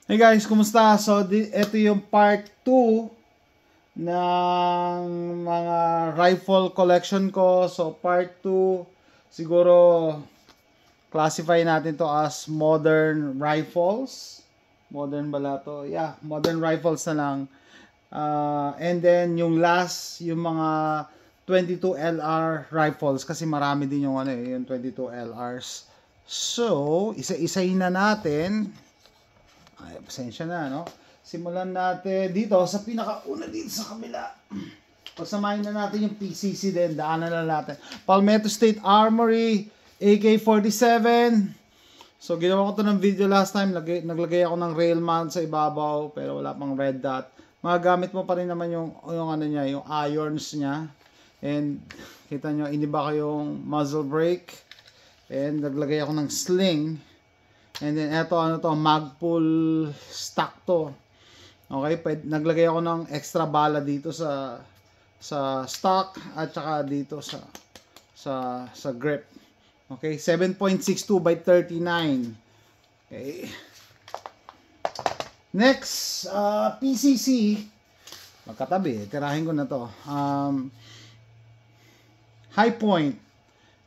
Hey guys, kumusta? So, ito yung part 2 ng mga rifle collection ko. So, part 2, siguro classify natin to as modern rifles. Modern ba to? Yeah, modern rifles na lang. And then, yung last, yung mga 22 LR rifles. Kasi marami din yung, yung 22 LRs. So, isa-isahin na natin. Ay, pasensya na, no? Simulan natin dito sa pinakauna dito sa kabila. Pagsamahin na natin yung PCC din. Daanan na natin. Palmetto State Armory, AK-47. So, ginawa ko to ng video last time. Naglagay ako ng rail mount sa ibabaw, pero wala pang red dot. Magagamit mo pa rin naman yung niya, yung irons niya. And, kita nyo, iniba ko yung muzzle brake. And, naglagay ako ng sling. And then, eto, Magpul stock to. Okay, naglagay ako ng extra bala dito sa stock at saka dito sa grip. Okay, 7.62 by 39. Okay. Next, PCC. Magkatabi, tirahin ko na to. High Point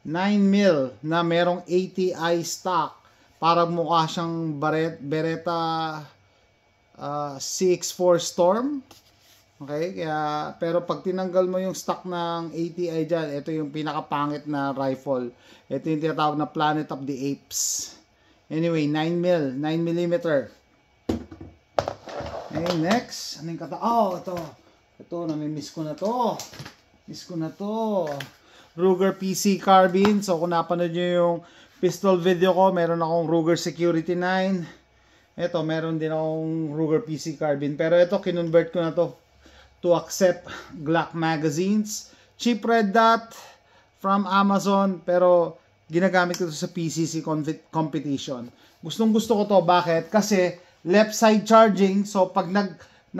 9mm na merong ATI stock. Parang mukha siyang Beretta CX-4 Storm. Okay? Kaya, pero pag tinanggal mo yung stock ng ATI dyan, ito yung pinakapangit na rifle. Ito yung tinatawag na Planet of the Apes. Anyway, 9mm. Okay, next. Anong kata? Oh, ito. Ito, namimiss ko na to. Miss ko na to. Ruger PC Carbine. So, kung napanood nyo yung pistol video ko, meron akong Ruger Security 9. Ito, meron din akong Ruger PC Carbine. Pero ito, kinonvert ko na to accept Glock magazines. Cheap red dot from Amazon. Pero, ginagamit ko to sa PCC competition. Gustong gusto ko to. Bakit? Kasi, left side charging. So, pag nag-load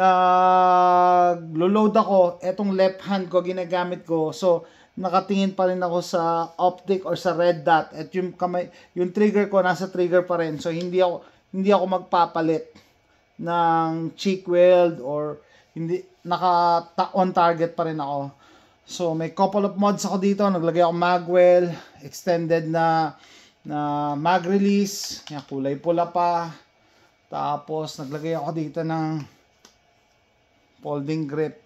ako, etong left hand ko, ginagamit ko. So, nakatingin pa rin ako sa optic or sa red dot at yung kamay, yung trigger ko nasa trigger pa rin. So hindi ako magpapalit ng cheek weld or hindi on target pa rin ako. So may couple of mods ako dito. Naglagay ako magwell, extended na mag release, yan, kulay pula pa. Tapos naglagay ako dito ng folding grip.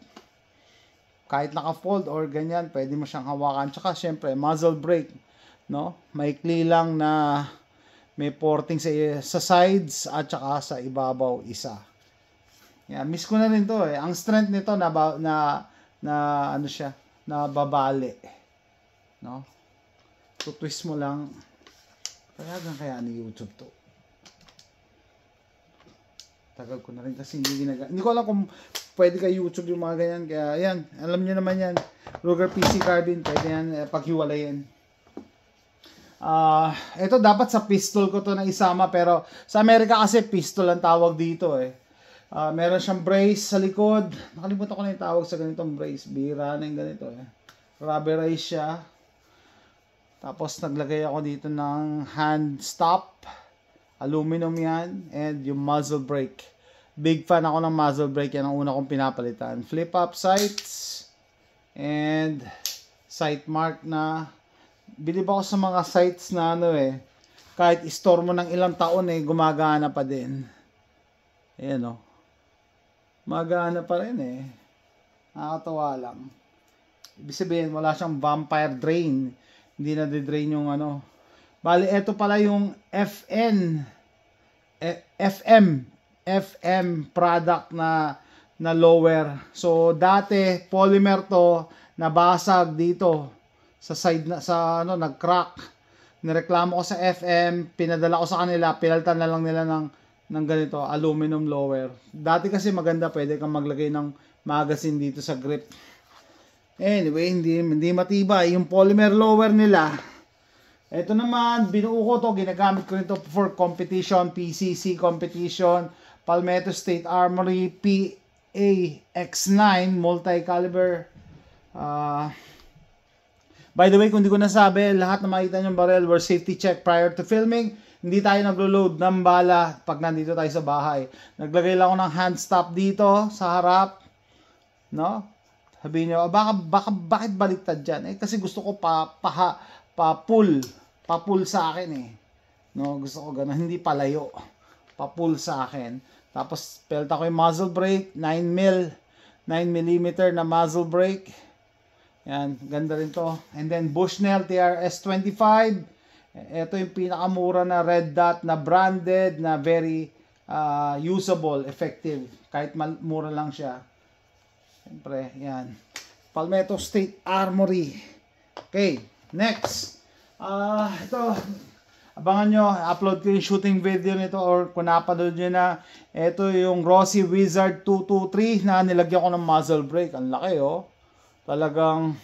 Kahit naka-fold or ganyan, pwede mo siyang hawakan. Tsaka, syempre, muzzle brake, no? Maikli lang na may porting sa sides at tsaka sa ibabaw isa. Yan, miss ko na rin to eh. Ang strength nito na ano siya, na babali. No? Tutwist mo lang. Kaya ni YouTube to. Tagal ko na rin kasi hindi ginagamit. Hindi ko alam kung pwede kay YouTube yung mga ganyan. Kaya yan, alam niyo naman yan. Ruger PC Carbine, pwede yan paghiwalayin. Ito dapat sa pistol ko to na isama. Pero sa Amerika kasi pistol ang tawag dito eh. Meron siyang brace sa likod. Nakalimutan ko na yung tawag sa ganitong brace. Bira na yung ganito eh. Rubberize siya. Tapos naglagay ako dito ng hand stop. Aluminum yan. And yung muzzle brake. Big fan ako ng muzzle brake. Yan ang una kong pinapalitan. Flip up sights. And sight mark na. Bilib ako sa mga sights na kahit store mo ng ilang taon gumagana pa din. Ayan o. Magana pa rin Nakakatawa lang. Ibig sabihin wala siyang vampire drain. Hindi na de-drain yung Bali, eto pala yung FM product na lower. So, dati, polymer to, nabasag dito sa side nag-crack. Nireklamo ko sa FM, pinadala ko sa kanila, pinalitan na lang nila ng ganito, aluminum lower. Dati kasi maganda, pwede kang maglagay ng magazine dito sa grip. Anyway, hindi matibay. Yung polymer lower nila, ito naman, binuo ko to, ginagamit ko nito for competition, PCC competition, Palmetto State Armory PAX9 multi-caliber. By the way, kung di ko nasabi, lahat na makita niyong barrel were safety check prior to filming. hindi tayo naglo-load ng bala pag nandito tayo sa bahay. Naglagay lang ako ng hand stop dito sa harap, no? Sabihin nyo, bakit baliktad dyan? Eh, kasi gusto ko pa-pull sa akin eh. No, gusto ko ganun, hindi palayo. Pa-pull sa akin. Tapos, pelta ko yung muzzle brake, 9mm na muzzle brake. Yan, ganda rin to. And then, Bushnell TRS-25. Ito yung pinakamura na red dot na branded, na very usable, effective. Kahit mura lang siya. Siyempre, yan. Palmetto State Armory. Okay, next. Ito, abangan nyo, upload ko yung shooting video nito or kung napanood nyo na, ito yung Rossi Wizard 223 na nilagyan ko ng muzzle brake. Ang laki oh. Talagang,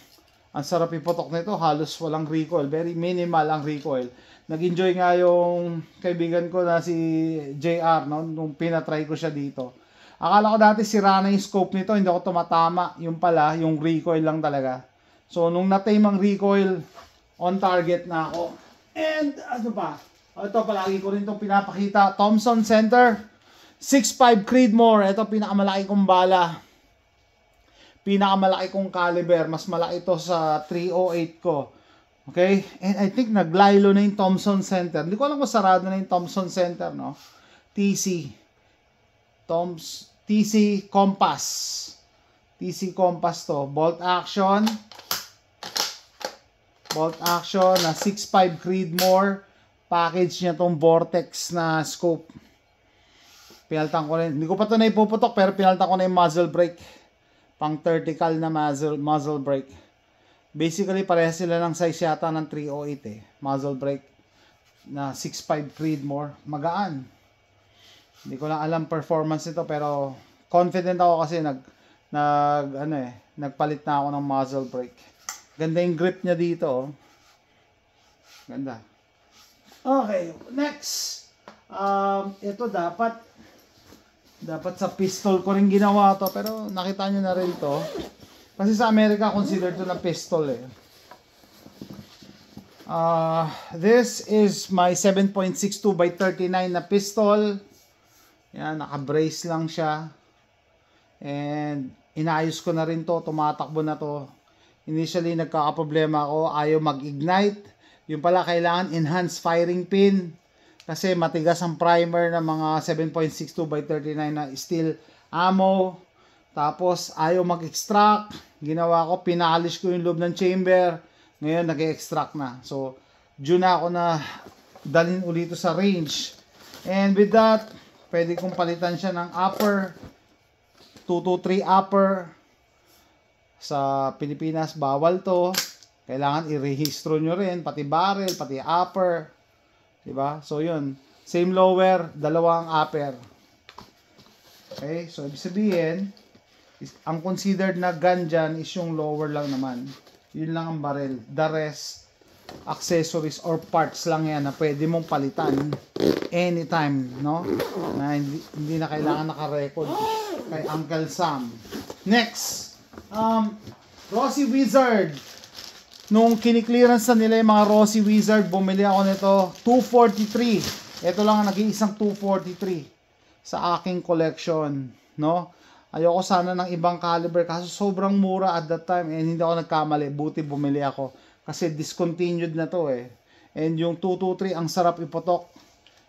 ang sarap ipotok nito. Halos walang recoil. Very minimal ang recoil. Nag-enjoy nga yung kaibigan ko na si JR, no? Nung pinatry ko siya dito. Akala ko dati sira na yung scope nito, hindi ako tumatama. Yung pala, yung recoil lang talaga. So, nung na-tame ang recoil, on target na ako. And, ano ba? Ito, palagi ko rin itong pinapakita. Thompson Center, 6.5 Creedmoor. Ito, pinakamalaki kong bala. Pinakamalaki kong caliber. Mas malaki ito sa 308 ko. Okay? And I think naglaylo na yung Thompson Center. Hindi ko alam kung sarado na yung Thompson Center, no? TC Compass. TC Compass to. Bolt action na 6.5 Creedmoor. Package niya tong Vortex na scope. Pinaltan ko rin. Hindi ko pa ito na ipuputok pero pinaltan ko na yung muzzle brake. Pang vertical na muzzle brake. Basically parehas sila ng size yata ng 308 eh. Muzzle brake na 6.5 Creedmoor. Magaan. Hindi ko lang alam performance nito pero confident ako kasi nagpalit na ako ng muzzle brake. Ganda yung grip niya dito. Oh. Ganda. Okay, next. Ito dapat sa pistol ko rin ginawa to pero nakita nyo na rin to. Kasi sa Amerika considered to na pistol eh. This is my 7.62 by 39 na pistol. Yan, naka-brace lang siya. And inayos ko na rin to, tumatakbo na to. Initially nagkakaproblema ako, ayaw mag-ignite. Yung pala kailangan enhanced firing pin kasi matigas ang primer ng mga 7.62 by 39 na steel ammo. Tapos ayaw mag-extract. Ginawa ko, pinalish ko yung loob ng chamber. Ngayon nag-extract na. So, due na ako na dalhin ulit sa range. And with that, pwede kong palitan siya ng upper. 223 upper. Sa Pilipinas, bawal to. Kailangan i-rehistro nyo rin. Pati barrel, pati upper. Diba? So, yun. Same lower, dalawang upper. Okay? So, ibig sabihin, ang considered na gun dyan is yung lower lang naman. Yun lang ang barrel. The rest, accessories or parts lang yan na pwede mong palitan anytime, no? Na hindi na kailangan naka-record kay Uncle Sam. Next, Rossi Wizard. Nung kiniklearance na nila yung mga Rossi Wizard, bumili ako nito 243. Ito lang ang nag-iisang 243 sa aking collection, no? Ayoko sana ng ibang caliber kasi sobrang mura at that time and hindi ako nagkamali. Buti bumili ako kasi discontinued na to eh. And yung 223 ang sarap ipotok.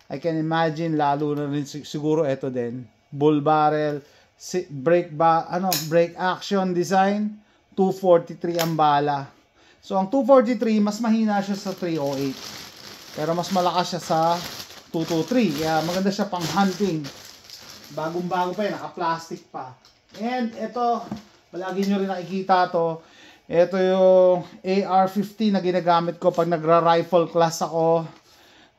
I can imagine lalo na rin siguro ito din. Bull barrel, brake action design, 243 ang bala. So ang 243 mas mahina siya sa 308. Pero mas malakas siya sa 223. Kaya maganda siya pang hunting. Bagong-bago pa yun, naka-plastic pa. And ito, palagi nyo rin nakikita to. Ito yung AR-15 na ginagamit ko pag nagra-rifle class ako.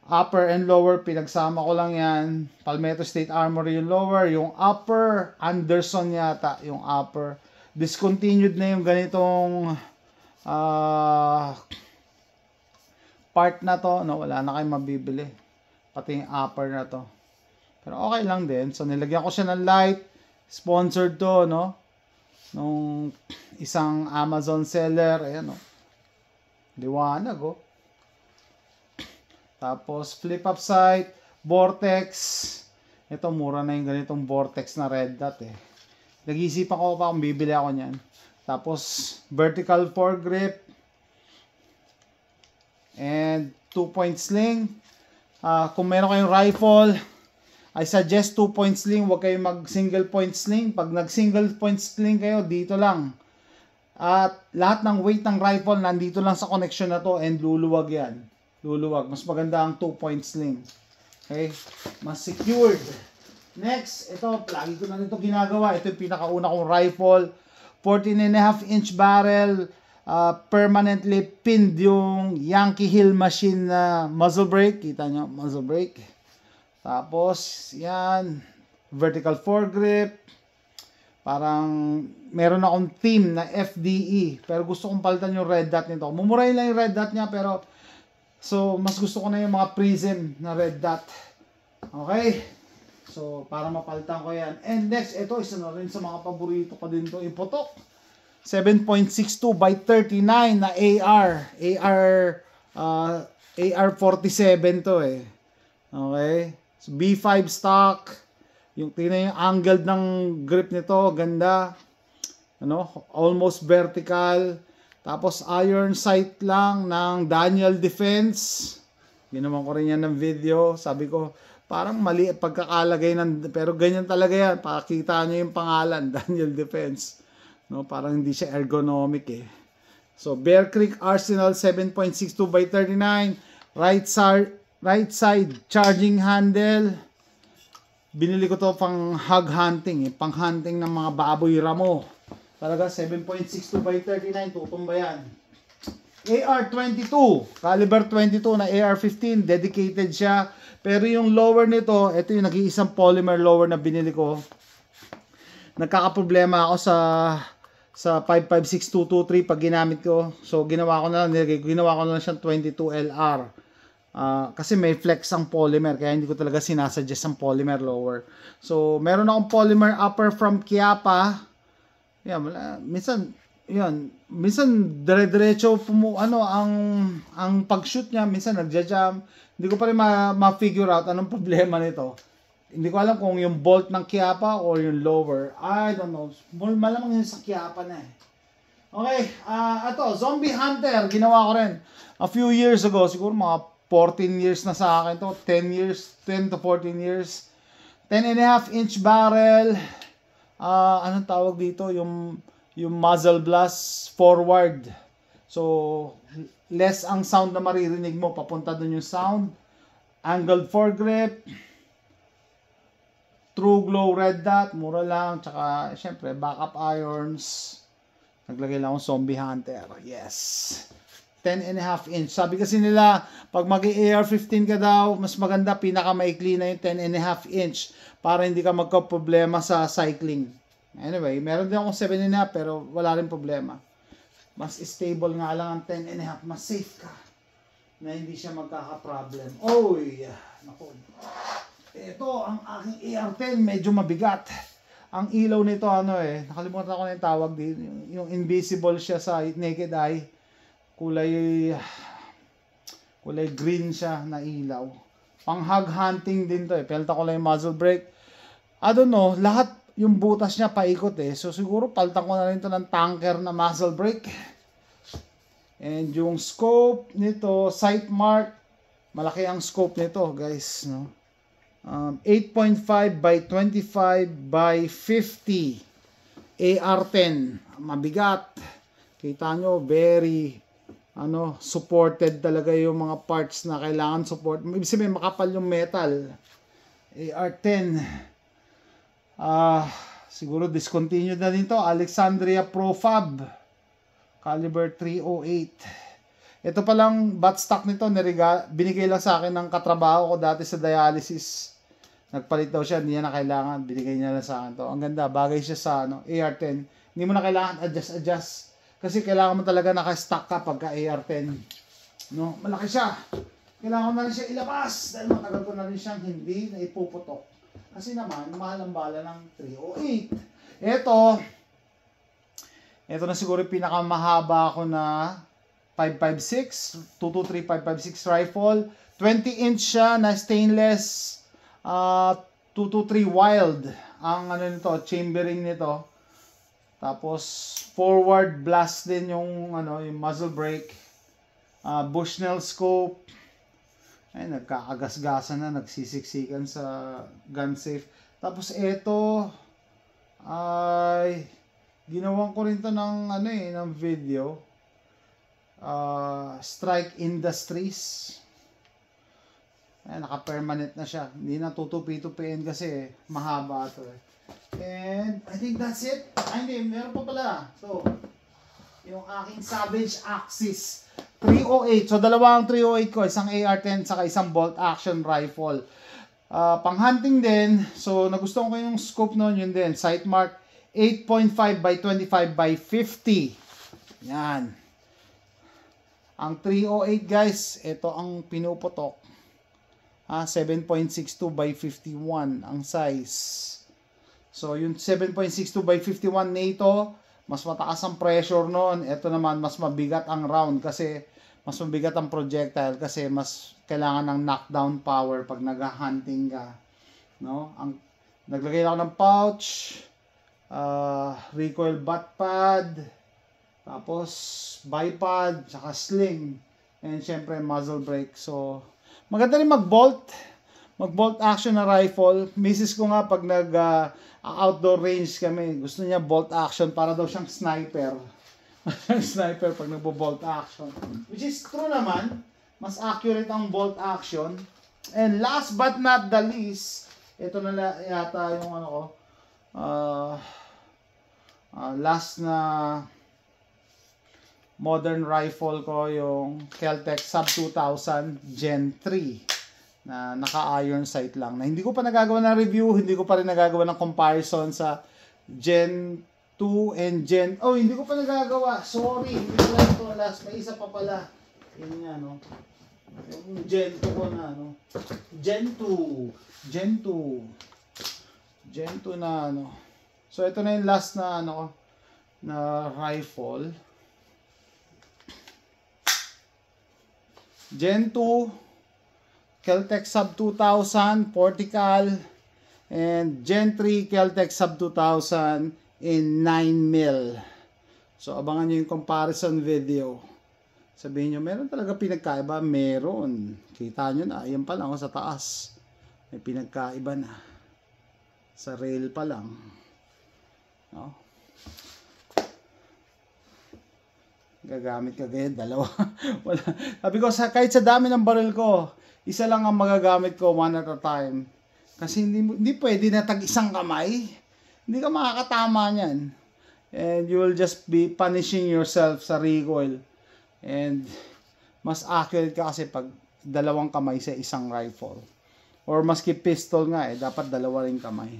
Upper and lower, pinagsama ko lang yan. Palmetto State Armory yung lower. Yung upper, Anderson yata yung upper. Discontinued na yung ganitong part na to. No, wala na kayong mabibili. Pati yung upper na to. Pero okay lang din. So, nilagyan ko siya ng light. Sponsored to, no? Nung isang Amazon seller. Ayan, no? Liwanag, oh. Tapos flip up sight, vortex. Ito mura na yung ganitong vortex na red dot eh. Nag-iisipan ko pa kung bibili ako niyan. Tapos vertical foregrip and 2-point sling. Kung meron kayong rifle, I suggest 2-point sling. Huwag kayong mag single point sling. Pag nag single point sling kayo, dito lang. At lahat ng weight ng rifle nandito lang sa connection na to and luluwag yan. Luluwag. Mas maganda ang 2-point sling. Okay? Mas secured. Next, ito, lagi ko na nito ginagawa. Ito yung pinakauna kong rifle. 14.5-inch barrel. Permanently pinned yung Yankee Hill machine na muzzle brake. Kita nyo, muzzle brake. Tapos, yan. Vertical foregrip. Parang meron akong theme na FDE. Pero gusto kong palitan yung red dot nito. Mumurahin lang yung red dot niya pero so mas gusto ko na yung mga prism na red dot. Okay? So para mapalitan ko yan. And next, ito isa na rin sa mga paborito ko din to. Ipotok. 7.62 by 39 na AR. AR-47 to eh. Okay? So, B5 stock. Yung tingnan yung angled ng grip nito, ganda. Ano, almost vertical. Tapos iron sight lang ng Daniel Defense. Ginawan ko rin yan ng video. Sabi ko, parang mali pagkakalagay ng, pero ganyan talaga yan. Pakita nyo yung pangalan, Daniel Defense. No, parang hindi siya ergonomic eh. So, Bear Creek Arsenal 7.62 by 39. Right side charging handle. Binili ko to pang hog hunting, pang hunting ng mga baboy ramo. Talaga 7.62 by 39, tutumba yan. AR-22, caliber 22 na AR-15, dedicated siya. Pero yung lower nito, ito yung nag-iisang polymer lower na binili ko. Nagkakaproblema ako sa 556223 pag ginamit ko. So ginawa ko na lang siyang 22 LR. Kasi may flex ang polymer kaya hindi ko talaga sinasuggest ang polymer lower. So meron akong polymer upper from Chiappa. Yan, minsan dire-diretso ang pag-shoot niya, minsan nagja-jam. Hindi ko pa rin ma-figure out anong problema nito. Hindi ko alam kung yung bolt ng Chiappa or yung lower. I don't know. Malamang yun sa Chiappa na eh. Okay, ito, Zombie Hunter, ginawa ko rin a few years ago, siguro mga 14 years na sa akin to, 10 to 14 years. 10.5-inch barrel. Anong tawag dito? Yung muzzle blast forward. So, less ang sound na maririnig mo. Papunta dun yung sound. Angled foregrip. True glow red dot. Mura lang. Tsaka, syempre, backup irons. Naglagay lang akong Zombie Hunter. Yes. 10.5-inch. Sabi kasi nila, pag mag-AR-15 ka daw, mas maganda, pinakamaikli na yung 10.5-inch para hindi ka magka-problema sa cycling. Anyway, meron din akong 7.5 pero wala rin problema. Mas stable nga lang ang 10.5. Mas safe ka na hindi siya magkaka-problem. Oy! Naku. Ito, ang aking AR-10, medyo mabigat. Ang ilaw nito, nakalimutan ko na yung tawag din. Yung invisible siya sa naked eye. Kulay green siya na ilaw. Pang hog hunting din to eh. Pelta ko lang yung muzzle brake. I don't know, lahat yung butas niya paikot eh. So siguro paltan ko na rin to ng tanker na muzzle brake. And yung scope nito, sight mark. Malaki ang scope nito guys. No? 8.5 by 25 by 50. AR-10. Mabigat. Kita nyo, very supported talaga yung mga parts na kailangan support. Ibig sabihin, makapal yung metal. AR-10. Siguro discontinued na din to. Alexandria Profab. Caliber 308. Ito palang buttstock nito, binigay lang sa akin ng katrabaho ko dati sa dialysis. Nagpalit daw siya, hindi niya na kailangan. Binigay niya lang sa akin to. Ang ganda, bagay siya sa AR-10. Hindi mo na kailangan adjust. Kasi kailangan mo talaga naka-stock ka pagka AR-10. No? Malaki siya. Kailangan ko na rin siya ilabas. Dahil matagal ko na rin siyang hindi na ipuputok. Kasi naman, mahal ang bala ng 308. Ito na siguro pinakamahaba ko na 5.56, 223 5.56 rifle. 20-inch siya na stainless 223 Wild. Ang ano nito, chambering nito. Tapos forward blast din yung ano, yung muzzle brake. Bushnell scope. Ay, nagkakagasgasan na, nagsisiksikan sa gun safe. Tapos ito ay ginawan ko rin to ng ano ng video. Strike Industries. Ay, naka-permanent na siya. Hindi na tutupi-tupiin kasi mahaba ito eh. And I think that's it. Ay, hindi, meron pa pala. So, yung aking Savage Axis 308. So, dalawang 308 ko. Isang AR-10 saka isang bolt action rifle. Pang-hunting din. So, nagustuhan ko yung scope nun. Yun din. Sightmark 8.5 by 25 by 50. Yan. Ang 308 guys, ito ang pinuputok. 7.62 by 51 ang size. So, yung 7.62 by 51 nito, mas mataas ang pressure noon. Ito naman, mas mabigat ang round kasi mas mabigat ang projectile kasi mas kailangan ng knockdown power pag nag-hunting ka. No? Naglagay ako ng pouch, recoil butt pad, tapos bipod, saka sling, and syempre muzzle brake. So, maganda rin mag-bolt action na rifle. Misis ko nga pag outdoor range kami, gusto niya bolt action para daw siyang sniper. Sniper pag nagbo-bolt action. Which is true naman, mas accurate ang bolt action. And last but not the least, ito na yata yung ano ko, last na modern rifle ko, yung Kel-Tec Sub 2000 Gen 3 na naka-iron sight lang, na hindi ko pa nagagawa ng review, hindi ko pa rin nagagawa ng comparison sa Gen 2 and Gen... Oh, hindi ko pa nagagawa. Sorry, hindi ko lang ito last. May isa pa pala. Yun nga, no? Yung Gen 2 ko na, no? Gen 2. Gen 2. Gen 2 na, ano. So, ito na yung last na, ano, na rifle. Gen 2. Kel-Tec Sub 2000 Portical, and Gen 3 Kel-Tec Sub 2000 in 9mm. So, abangan nyo yung comparison video. Sabihin nyo, meron talaga pinagkaiba? Meron. Kita nyo na, ayan pa lang sa taas. May pinagkaiba na. Sa rail pa lang. No? Gagamit ka ganyan, dalawa. Wala. Sabi ko, kahit sa dami ng baril ko, isa lang ang magagamit ko one at a time. Kasi hindi pwede na tag-isang kamay. Hindi ka makakatama niyan. And you will just be punishing yourself sa recoil. And mas accurate ka kasi pag dalawang kamay sa isang rifle. Or maski pistol nga dapat dalawa ring kamay.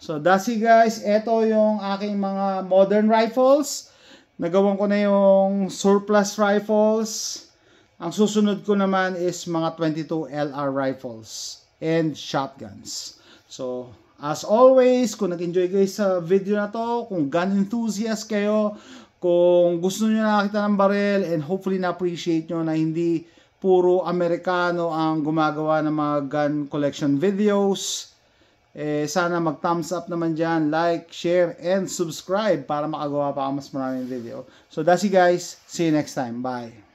So that's it guys. Ito yung aking mga modern rifles. Nagawan ko na yung surplus rifles. Ang susunod ko naman is mga 22 LR rifles and shotguns. So, as always, kung nag-enjoy kayo sa video na to, kung gun enthusiast kayo, kung gusto nyo nakakita ng baril, and hopefully na-appreciate nyo na hindi puro Amerikano ang gumagawa ng mga gun collection videos, sana mag-thumbs up naman dyan, like, share, and subscribe para makagawa pa ako mas maraming video. So, that's it guys. See you next time. Bye.